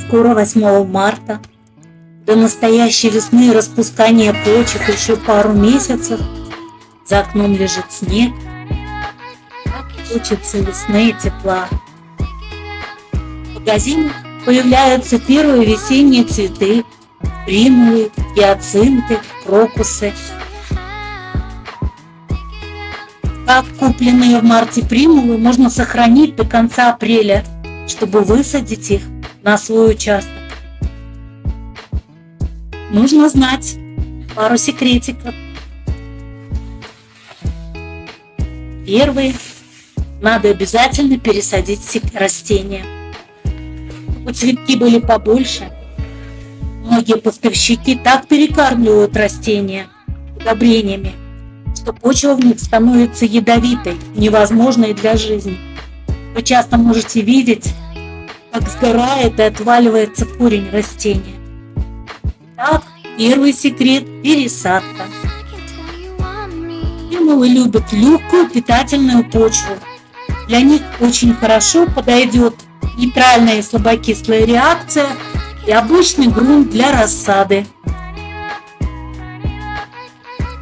Скоро 8 марта. До настоящей весны и распускания почек еще пару месяцев. За окном лежит снег. Так хочется весны и тепла. В магазинах появляются первые весенние цветы. Примулы, гиацинты, крокусы. Как купленные в марте примулы можно сохранить до конца апреля, чтобы высадить их на свой участок. Нужно знать пару секретиков. Первый. Надо обязательно пересадить растения. Чтобы цветки были побольше. Многие поставщики так перекармливают растения удобрениями, что почва в них становится ядовитой, невозможной для жизни. Вы часто можете видеть, как сгорает и отваливается корень растения. Итак, первый секрет – пересадка. Примулы любят легкую питательную почву. Для них очень хорошо подойдет нейтральная и слабокислая реакция и обычный грунт для рассады.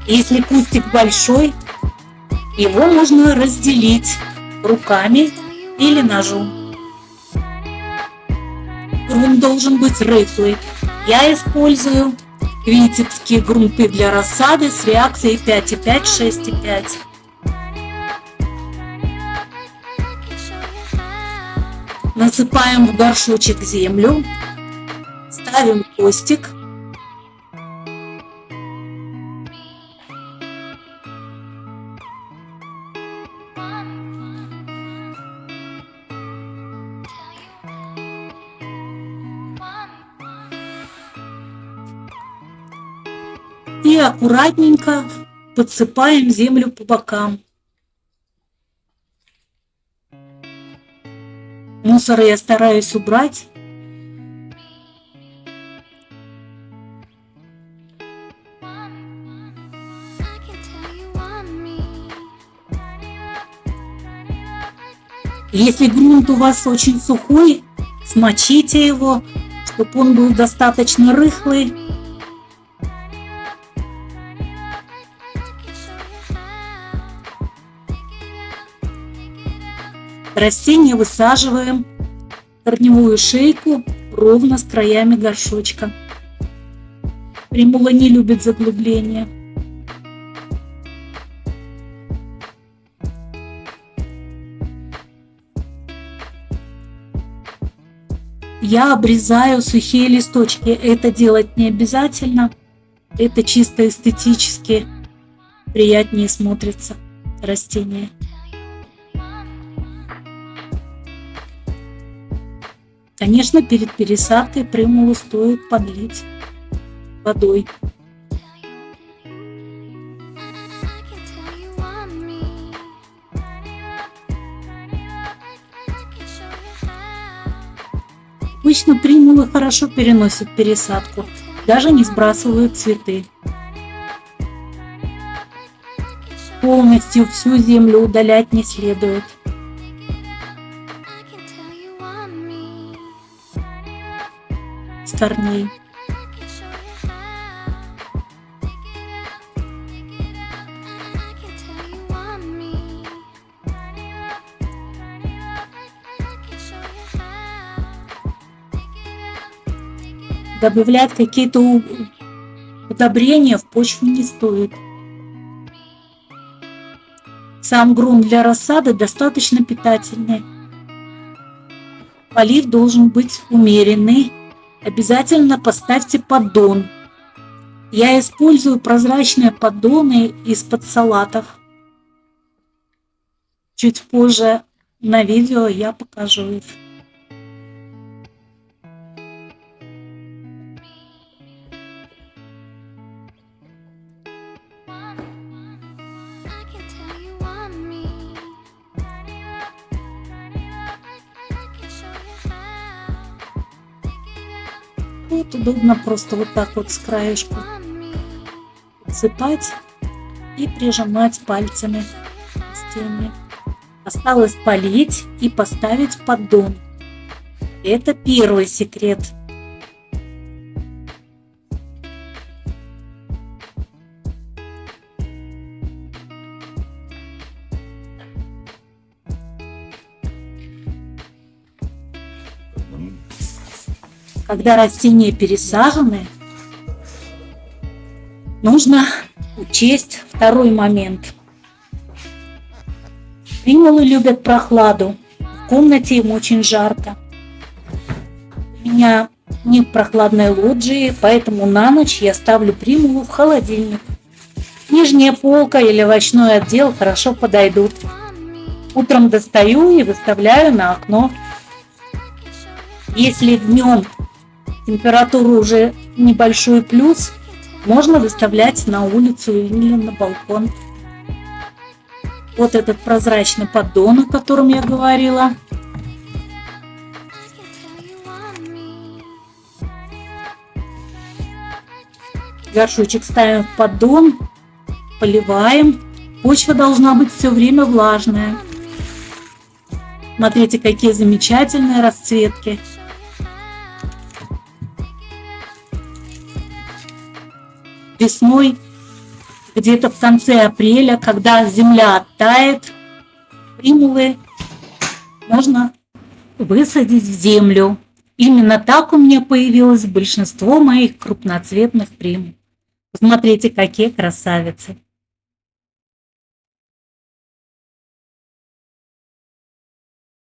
Если кустик большой, его можно разделить руками или ножом. Грунт должен быть рыхлый. Я использую витебские грунты для рассады с реакцией 5,5, 6,5. Насыпаем в горшочек землю, ставим кустик. И аккуратненько подсыпаем землю по бокам. Мусор я стараюсь убрать. Если грунт у вас очень сухой, смочите его, чтобы он был достаточно рыхлый. Растение высаживаем в корневую шейку ровно с краями горшочка. Примула не любит заглубления. Я обрезаю сухие листочки. Это делать не обязательно. Это чисто эстетически приятнее смотрится растение. Конечно, перед пересадкой примулу стоит подлить водой. Обычно примулы хорошо переносят пересадку, даже не сбрасывают цветы. Полностью всю землю удалять не следует. С корней. Добавлять какие-то удобрения в почву не стоит. Сам грунт для рассады достаточно питательный. Полив должен быть умеренный. Обязательно поставьте поддон. Я использую прозрачные поддоны из-под салатов. Чуть позже на видео я покажу их. Вот удобно просто вот так вот с краешку подсыпать и прижимать пальцами к стене. Осталось полить и поставить поддон. Это первый секрет. Когда растения пересажены, нужно учесть второй момент. Примулы любят прохладу. В комнате им очень жарко. У меня нет прохладной лоджии, поэтому на ночь я ставлю примулу в холодильник. Нижняя полка или овощной отдел хорошо подойдут. Утром достаю и выставляю на окно. Если днем температура уже небольшой плюс, можно выставлять на улицу или на балкон. Вот этот прозрачный поддон, о котором я говорила. Горшочек ставим в поддон, поливаем. Почва должна быть все время влажная. Смотрите, какие замечательные расцветки. Весной, где-то в конце апреля, когда земля оттает, примулы можно высадить в землю. Именно так у меня появилось большинство моих крупноцветных примул. Посмотрите, какие красавицы.